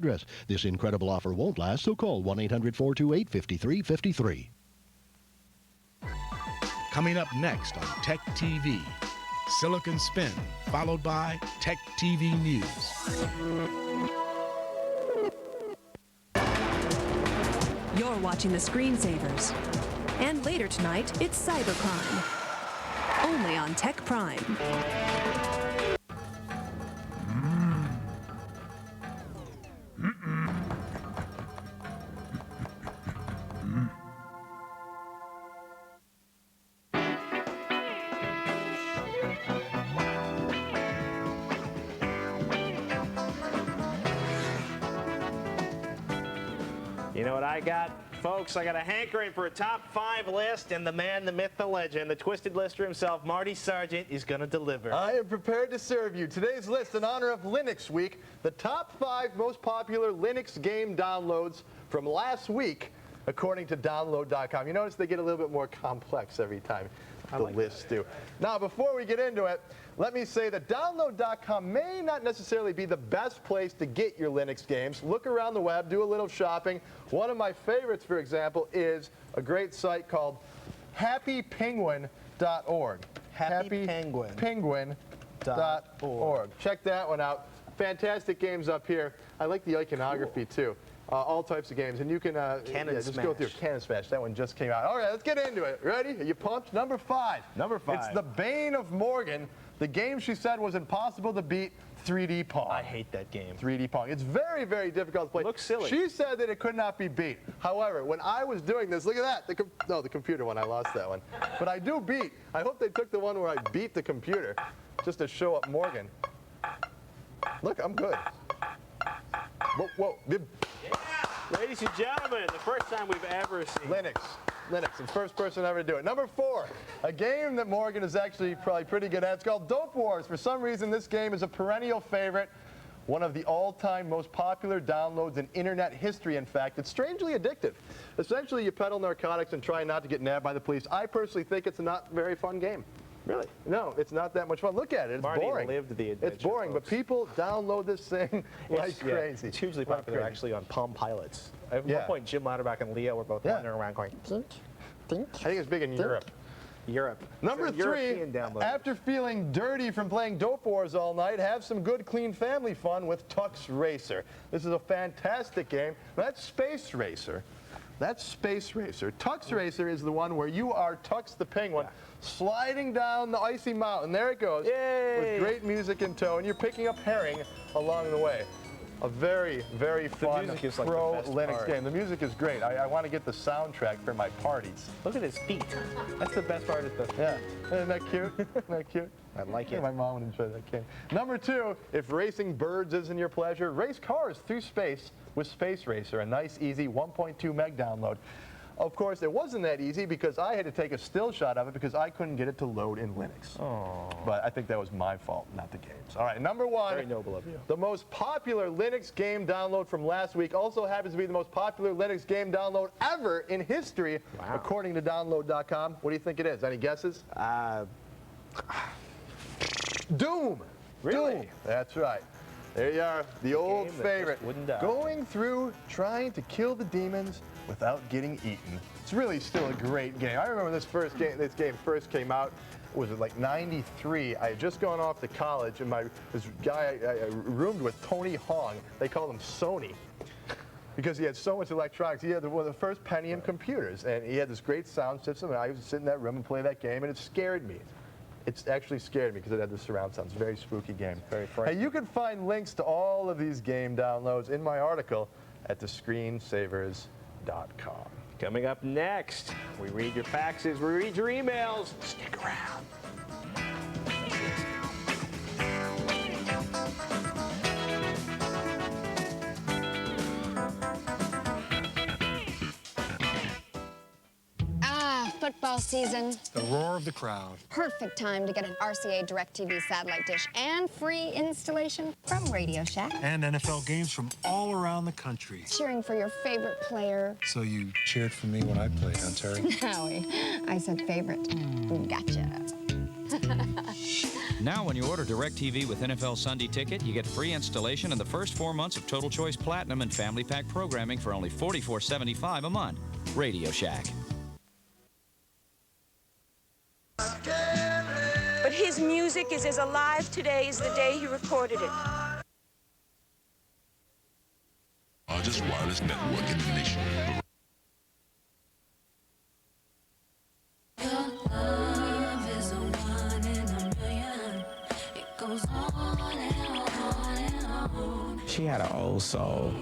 address. This incredible offer won't last, so call 1-800-428-5353. Coming up next on Tech TV, Silicon Spin, followed by Tech TV News. You're watching the Screensavers. And later tonight, it's Cybercrime. Only on Tech Prime. You know what I got, folks? I got a hankering for a top 5 list, and the man, the myth, the legend, the twisted lister himself, Marty Sargent, is going to deliver. I am prepared to serve you. Today's list in honor of Linux Week, the top 5 most popular Linux game downloads from last week, according to download.com. You notice they get a little bit more complex every time the lists do. Now, before we get into it, let me say that download.com may not necessarily be the best place to get your Linux games. Look around the web, do a little shopping. One of my favorites, for example, is a great site called happypenguin.org. happypenguin.org. Check that one out. Fantastic games up here. I like the iconography, too. All types of games, and you can just go through Cannon Smash. That one just came out. All right, let's get into it. Ready? Are you pumped? Number 5. Number 5. It's the bane of Morgan. The game she said was impossible to beat, 3D Pong. I hate that game. 3D Pong. It's very, very difficult to play. It looks silly. She said that it could not be beat. However, when I was doing this, look at that. The computer one. I lost that one. But I do beat. I hope they took the one where I beat the computer just to show up Morgan. Look, I'm good. Whoa. Yeah. Ladies and gentlemen, the first time we've ever seen Linux. It's the first person ever to do it. Number 4, a game that Morgan is actually probably pretty good at. It's called Dope Wars. For some reason, this game is a perennial favorite. One of the all-time most popular downloads in internet history, in fact. It's strangely addictive. Essentially, you peddle narcotics and try not to get nabbed by the police. I personally think it's a not very fun game. Really? No, it's not that much fun. Look at it. It's Marty boring. lived the adventure, it's boring, folks. but people download this thing like crazy. It's hugely popular, actually, on Palm Pilots. At one point, Jim Lauterbach and Leo were both wandering around going, think. I think it's big in Europe. Number 3, after feeling dirty from playing Dope Wars all night, have some good, clean family fun with Tux Racer. This is a fantastic game. That's Space Racer. Tux Racer is the one where you are Tux the Penguin sliding down the icy mountain. There it goes. Yay! With great music in tow, and you're picking up herring along the way. A very, very fun pro Linux game. The music is great. I want to get the soundtrack for my parties. Look at his feet. That's the best part of the Isn't that cute? I like it. My mom would enjoy that game. Number 2, if racing birds isn't your pleasure, race cars through space with Space Racer, a nice, easy 1.2 meg download. Of course, it wasn't that easy because I had to take a still shot of it because I couldn't get it to load in Linux. Oh. But I think that was my fault, not the game's. All right, number 1. Very noble of you. The most popular Linux game download from last week also happens to be the most popular Linux game download ever in history, according to download.com. What do you think it is? Any guesses? Doom. Really? Doom. That's right. There you are, the old favorite. Wouldn't die. Going through trying to kill the demons without getting eaten. It's really still a great game. I remember this game first came out. Was it like '93? I had just gone off to college, and this guy I roomed with, Tony Hong. They called him Sony because he had so much electronics. He had one of the first Pentium computers, and he had this great sound system. And I used to sit in that room and play that game, and it scared me. It actually scared me because it had the surround sound. It's a very spooky game. Very frightening. Hey, you can find links to all of these game downloads in my article at thescreensavers.com. Coming up next, we read your faxes, we read your emails. Stick around. Football season. The roar of the crowd. Perfect time to get an RCA DirecTV satellite dish and free installation from Radio Shack. And NFL games from all around the country. Cheering for your favorite player. So you cheered for me when I played, huh, Terry? Howie, I said favorite. Gotcha. Now, when you order DirecTV with NFL Sunday Ticket, you get free installation and the first 4 months of Total Choice Platinum and Family Pack programming for only $44.75 a month. Radio Shack. But his music is as alive today as the day he recorded it. Largest wireless network in the nation. She had an old soul.